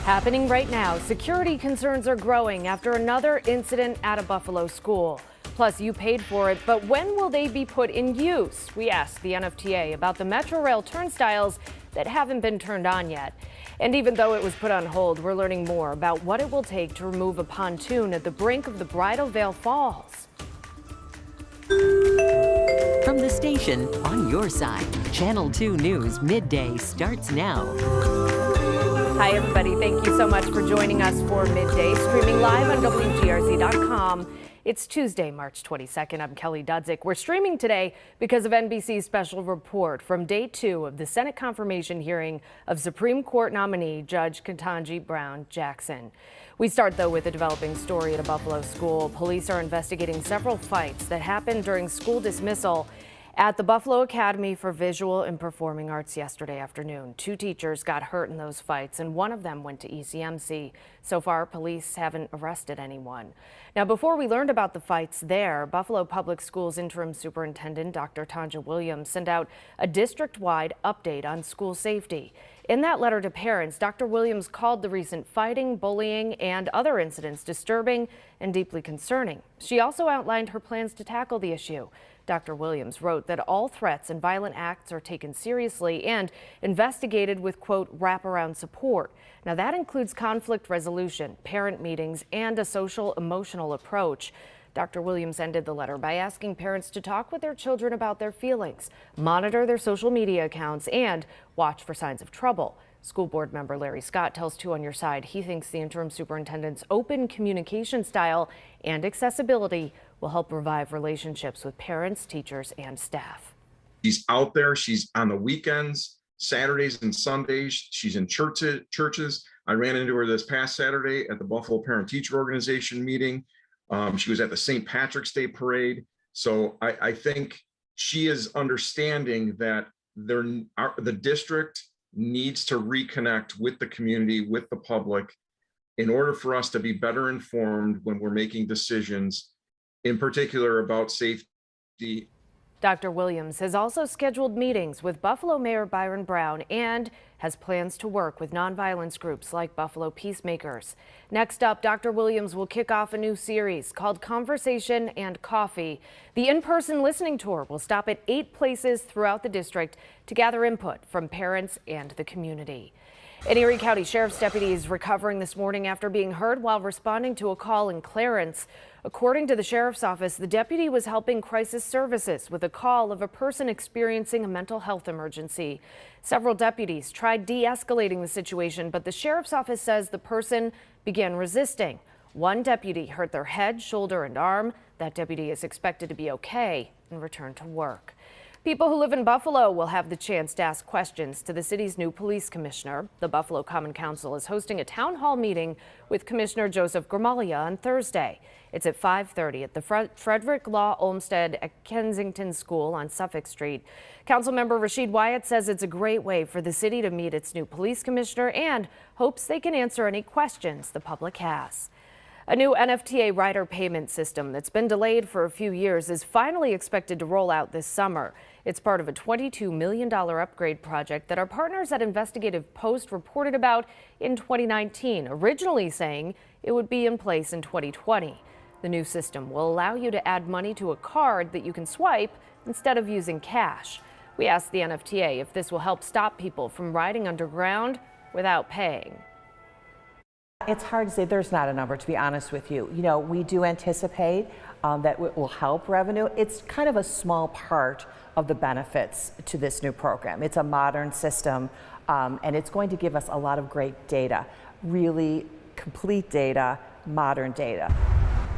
Happening right now, security concerns are growing after another incident at a Buffalo school. Plus, you paid for it, but when will they be put in use? We asked the NFTA about the Metro Rail turnstiles that haven't been turned on yet. And even though it was put on hold, we're learning more about what it will take to remove a pontoon at the brink of the Bridal Veil Falls. From the station on your side, Channel 2 News Midday starts now. Hi, everybody. Thank you so much for joining us for Midday, streaming live on WGRZ.com. It's Tuesday, March 22nd. I'm Kelly Dudzik. We're streaming today because of NBC's special report from day 2 of the Senate confirmation hearing of Supreme Court nominee Judge Ketanji Brown Jackson. We start, though, with a developing story at a Buffalo school. Police are investigating several fights that happened during school dismissal at the Buffalo Academy for Visual and Performing Arts yesterday afternoon. 2 teachers got hurt in those fights, and one of them went to ECMC. So far, police haven't arrested anyone. Now, before we learned about the fights there, Buffalo Public Schools Interim Superintendent Dr. Tanja Williams sent out a district-wide update on school safety. In that letter to parents, Dr. Williams called the recent fighting, bullying, and other incidents disturbing and deeply concerning. She also outlined her plans to tackle the issue. Dr. Williams wrote that all threats and violent acts are taken seriously and investigated with, quote, wraparound support. Now, that includes conflict resolution, parent meetings, and a social emotional approach. Dr. Williams ended the letter by asking parents to talk with their children about their feelings, monitor their social media accounts, and watch for signs of trouble. School board member Larry Scott tells 2 on Your Side he thinks the interim superintendent's open communication style and accessibility will help revive relationships with parents, teachers, and staff. She's out there. She's on the weekends, Saturdays and Sundays. She's in churches. I ran into her this past Saturday at the Buffalo Parent Teacher Organization meeting. She was at the St. Patrick's Day parade. So I think she is understanding that the district needs to reconnect with the community, with the public, in order for us to be better informed when we're making decisions, in particular about safety. Dr. Williams has also scheduled meetings with Buffalo Mayor Byron Brown and has plans to work with nonviolence groups like Buffalo Peacemakers. Next up, Dr. Williams will kick off a new series called Conversation and Coffee. The in-person listening tour will stop at 8 places throughout the district to gather input from parents and the community. An Erie County Sheriff's deputy is recovering this morning after being hurt while responding to a call in Clarence. According to the sheriff's office, the deputy was helping crisis services with a call of a person experiencing a mental health emergency. Several deputies tried de-escalating the situation, but the sheriff's office says the person began resisting. One deputy hurt their head, shoulder, and arm. That deputy is expected to be okay and return to work. People who live in Buffalo will have the chance to ask questions to the city's new police commissioner. The Buffalo Common Council is hosting a town hall meeting with Commissioner Joseph Gramaglia on Thursday. It's at 5:30 at the Frederick Law Olmsted at Kensington School on Suffolk Street. Councilmember Rashid Wyatt says it's a great way for the city to meet its new police commissioner and hopes they can answer any questions the public has. A new NFTA rider payment system that's been delayed for a few years is finally expected to roll out this summer. It's part of a $22 million upgrade project that our partners at Investigative Post reported about in 2019, originally saying it would be in place in 2020. The new system will allow you to add money to a card that you can swipe instead of using cash. We asked the NFTA if this will help stop people from riding underground without paying. It's hard to say. There's not a number, to be honest with you. You know, we do anticipate that it will help revenue. It's kind of a small part of the benefits to this new program. It's a modern system, and it's going to give us a lot of great data, really complete data, modern data.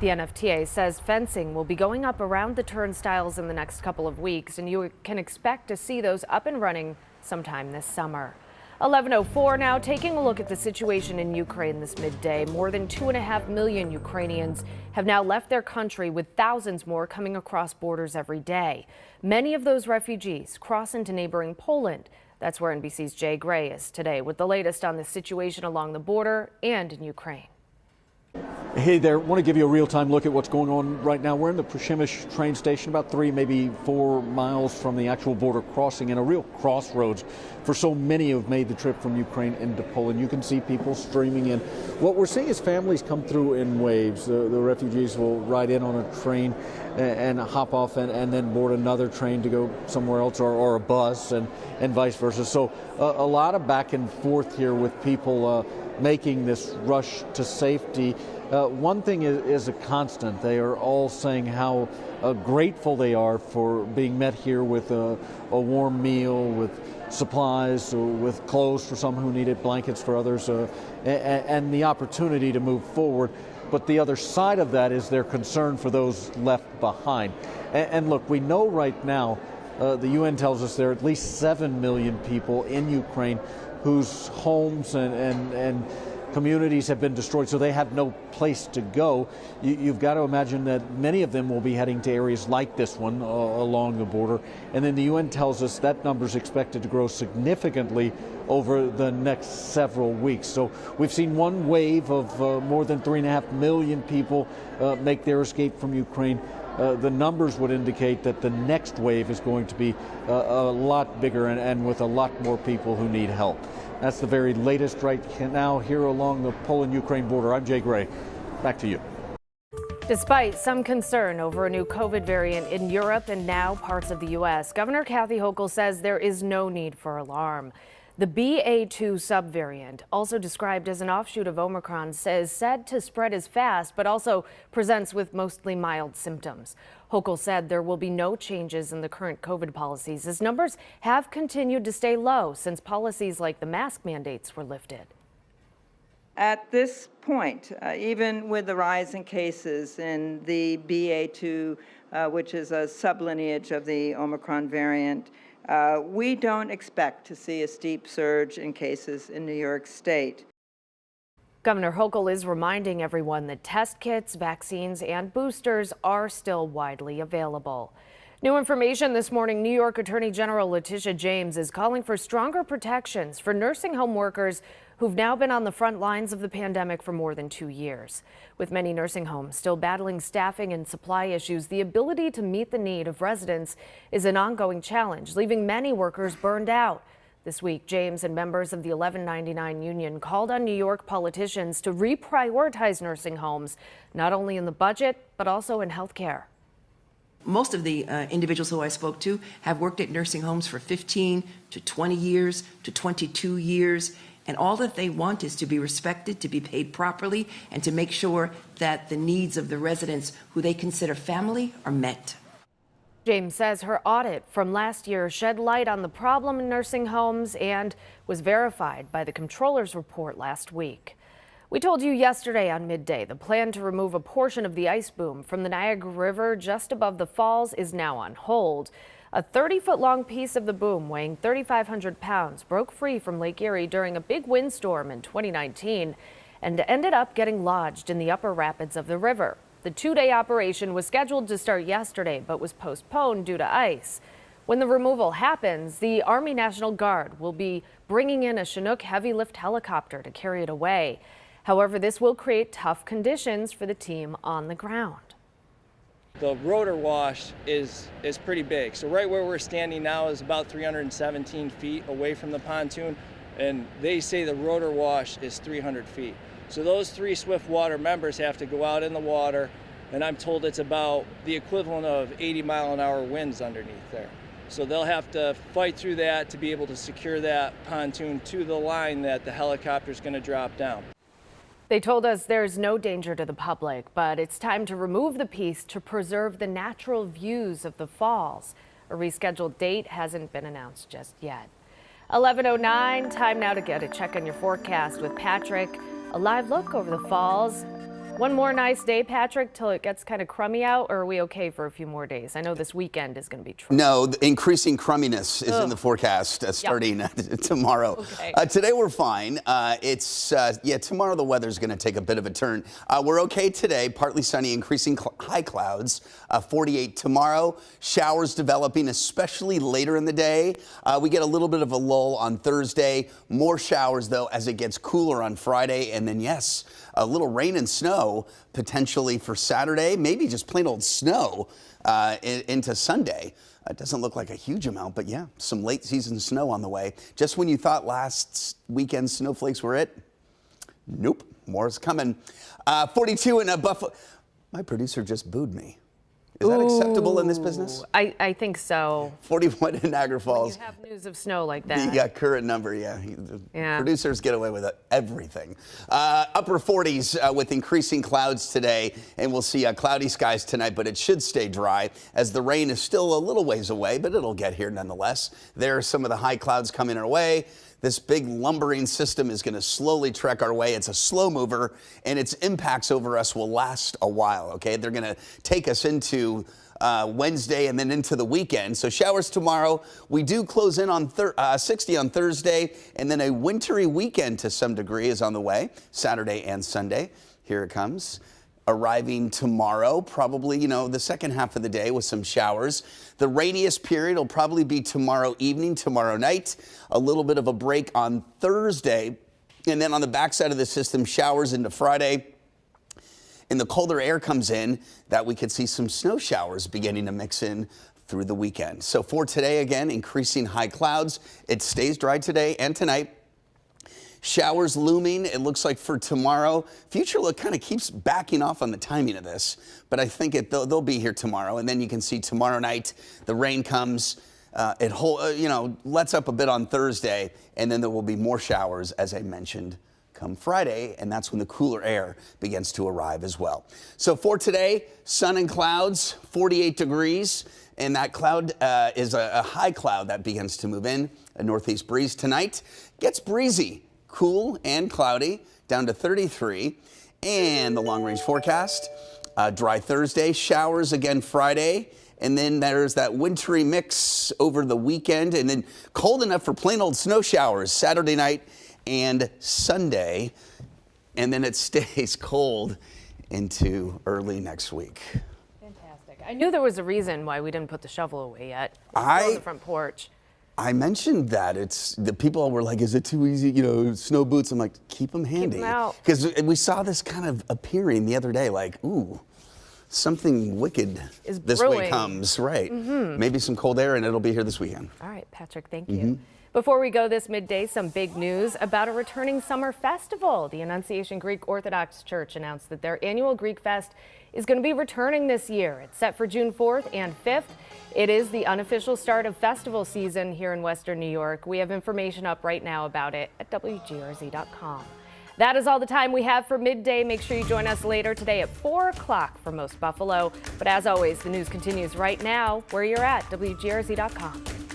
The NFTA says fencing will be going up around the turnstiles in the next couple of weeks, and you can expect to see those up and running sometime this summer. 11:04 now, taking a look at the situation in Ukraine this midday. More than 2.5 million Ukrainians have now left their country, with thousands more coming across borders every day. Many of those refugees cross into neighboring Poland. That's where NBC's Jay Gray is today with the latest on the situation along the border and in Ukraine. Hey there, want to give you a real-time look at what's going on right now. We're in the Przemyśl train station, about 3, maybe 4 miles from the actual border crossing, and a real crossroads for so many who have made the trip from Ukraine into Poland. You can see people streaming in. What we're seeing is families come through in waves. The refugees will ride in on a train and hop off and then board another train to go somewhere else, or a bus, and vice versa. So a lot of back and forth here with people making this rush to safety. One thing is a constant. They are all saying how grateful they are for being met here with a warm meal, with supplies, with clothes for some who need it, blankets for others, and the opportunity to move forward. But the other side of that is their concern for those left behind. And look, we know right now, the UN tells us there are at least 7 million people in Ukraine whose homes and communities have been destroyed, so they have no place to go. You've got to imagine that many of them will be heading to areas like this one along the border. And then the UN tells us that number is expected to grow significantly over the next several weeks. So we've seen one wave of more than 3.5 million people make their escape from Ukraine. The numbers would indicate that the next wave is going to be a lot bigger and with a lot more people who need help. That's the very latest right now here along the Poland-Ukraine border. I'm Jay Gray. Back to you. Despite some concern over a new COVID variant in Europe and now parts of the U.S., Governor Kathy Hochul says there is no need for alarm. The BA.2 subvariant, also described as an offshoot of Omicron, is said to spread as fast, but also presents with mostly mild symptoms. Hochul said there will be no changes in the current COVID policies, as numbers have continued to stay low since policies like the mask mandates were lifted. At this point, even with the rise in cases in the BA.2, which is a sublineage of the Omicron variant, we don't expect to see a steep surge in cases in New York State. Governor Hochul is reminding everyone that test kits, vaccines, and boosters are still widely available. New information this morning, New York Attorney General Letitia James is calling for stronger protections for nursing home workers who've now been on the front lines of the pandemic for more than 2 years. With many nursing homes still battling staffing and supply issues, the ability to meet the need of residents is an ongoing challenge, leaving many workers burned out. This week, James and members of the 1199 union called on New York politicians to reprioritize nursing homes, not only in the budget, but also in health care. Most of the individuals who I spoke to have worked at nursing homes for 15 to 20 years to 22 years. And all that they want is to be respected, to be paid properly, and to make sure that the needs of the residents who they consider family are met. James says her audit from last year shed light on the problem in nursing homes and was verified by the Comptroller's report last week. We told you yesterday on Midday the plan to remove a portion of the ice boom from the Niagara River just above the falls is now on hold. A 30-foot-long piece of the boom weighing 3,500 pounds broke free from Lake Erie during a big windstorm in 2019 and ended up getting lodged in the upper rapids of the river. The 2-day operation was scheduled to start yesterday, but was postponed due to ice. When the removal happens, the Army National Guard will be bringing in a Chinook heavy lift helicopter to carry it away. However, this will create tough conditions for the team on the ground. The rotor wash is pretty big. So right where we're standing now is about 317 feet away from the pontoon, and they say the rotor wash is 300 feet. So those 3 swift water members have to go out in the water, and I'm told it's about the equivalent of 80-mile-an-hour winds underneath there. So they'll have to fight through that to be able to secure that pontoon to the line that the helicopter is going to drop down. They told us there's no danger to the public, but it's time to remove the piece to preserve the natural views of the falls. A rescheduled date hasn't been announced just yet. 11:09, time now to get a check on your forecast with Patrick. A live look over the falls. One more nice day, Patrick, till it gets kind of crummy out, or are we okay for a few more days? I know this weekend is going to be true. No, the increasing crumminess is in the forecast starting tomorrow. Okay. Today we're fine. Tomorrow the weather's going to take a bit of a turn. We're okay today, partly sunny, increasing high clouds, 48 tomorrow. Showers developing, especially later in the day. We get a little bit of a lull on Thursday. More showers, though, as it gets cooler on Friday. And then, yes, a little rain and snow snow potentially for Saturday, maybe just plain old snow into Sunday. It doesn't look like a huge amount, but yeah, some late season snow on the way. Just when you thought last weekend's snowflakes were it, nope, more is coming. 42 in Buffalo. My producer just booed me. Is that acceptable in this business? I think so. 41 in Niagara When Falls. you have news of snow like that. The current number, yeah. Yeah. Producers get away with everything. Upper 40s with increasing clouds today, and we'll see cloudy skies tonight, but it should stay dry as the rain is still a little ways away, but it'll get here nonetheless. There are some of the high clouds coming our way. This big lumbering system is going to slowly trek our way. It's a slow mover, and its impacts over us will last a while, okay? They're going to take us into Wednesday and then into the weekend. So showers tomorrow. We do close in on 60 on Thursday, and then a wintry weekend to some degree is on the way, Saturday and Sunday. Here it comes. Arriving tomorrow, probably, the second half of the day with some showers. The rainiest period will probably be tomorrow evening, tomorrow night. A little bit of a break on Thursday. And then on the backside of the system, showers into Friday. And the colder air comes in that we could see some snow showers beginning to mix in through the weekend. So for today, again, increasing high clouds. It stays dry today and tonight. Showers looming, it looks like for tomorrow. Future look kind of keeps backing off on the timing of this, but I think they'll be here tomorrow. And then you can see tomorrow night, the rain comes, lets up a bit on Thursday, and then there will be more showers, as I mentioned, come Friday, and that's when the cooler air begins to arrive as well. So for today, sun and clouds, 48 degrees, and that cloud is a high cloud that begins to move in. A northeast breeze tonight. Gets breezy. Cool and cloudy, down to 33. And the long-range forecast, dry Thursday, showers again Friday, and then there's that wintry mix over the weekend, and then cold enough for plain old snow showers Saturday night and Sunday, and then it stays cold into early next week. Fantastic. I knew there was a reason why we didn't put the shovel away yet. It's still on the front porch. I mentioned that the people were like, is it too easy? Snow boots. I'm like, keep them handy. Because we saw this kind of appearing the other day, like, ooh, something wicked is this brewing. way comes, right? Maybe some cold air, and it'll be here this weekend. All right, Patrick, thank you. Before we go this midday, some big news about a returning summer festival. The Annunciation Greek Orthodox Church announced that their annual Greek Fest is going to be returning this year. It's set for June 4th and 5th. It is the unofficial start of festival season here in Western New York. We have information up right now about it at WGRZ.com. That is all the time we have for Midday. Make sure you join us later today at 4 o'clock for Most Buffalo. But as always, the news continues right now where you're at, WGRZ.com.